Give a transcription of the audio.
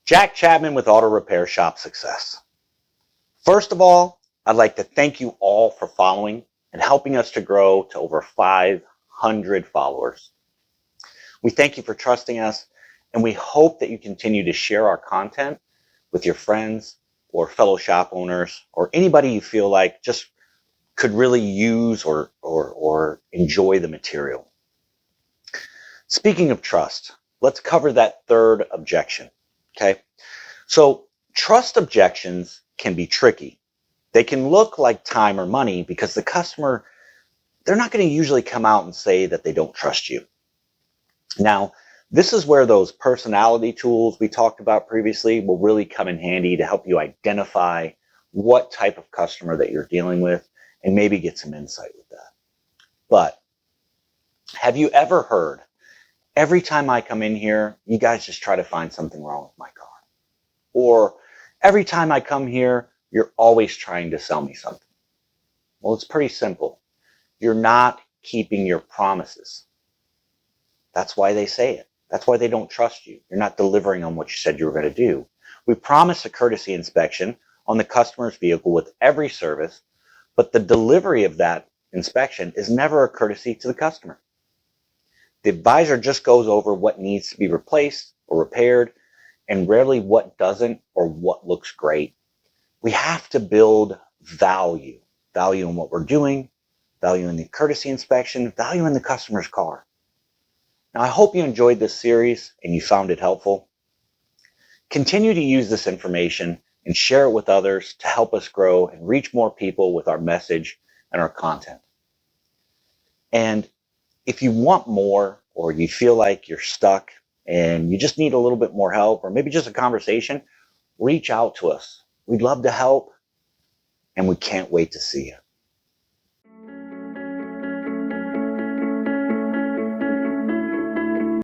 Jack Chapman with Auto Repair Shop Success. First of all, I'd like to thank you all for following and helping us to grow to over 500 followers. We thank you for trusting us, and we hope that you continue to share our content with your friends or fellow shop owners or anybody you feel like just could really use or enjoy the material. Speaking of trust, let's cover that third objection. Okay, so trust objections can be tricky. They can look like time or money because the customer, they're not going to usually come out and say that they don't trust you. Now, this is where those personality tools we talked about previously will really come in handy to help you identify what type of customer that you're dealing with and maybe get some insight with that. But have you ever heard, every time I come in here, you guys just try to find something wrong with my car? Or every time I come here, you're always trying to sell me something. Well, it's pretty simple. You're not keeping your promises. That's why they say it. That's why they don't trust you. You're not delivering on what you said you were going to do. We promise a courtesy inspection on the customer's vehicle with every service, but the delivery of that inspection is never a courtesy to the customer. The advisor just goes over what needs to be replaced or repaired, and rarely what doesn't or what looks great. We have to build value in what we're doing, value in the courtesy inspection, value in the customer's car. Now, I hope you enjoyed this series and you found it helpful. Continue to use this information and share it with others to help us grow and reach more people with our message and our content. And if you want more, or you feel like you're stuck and you just need a little bit more help, or maybe just a conversation, reach out to us. We'd love to help, and we can't wait to see you.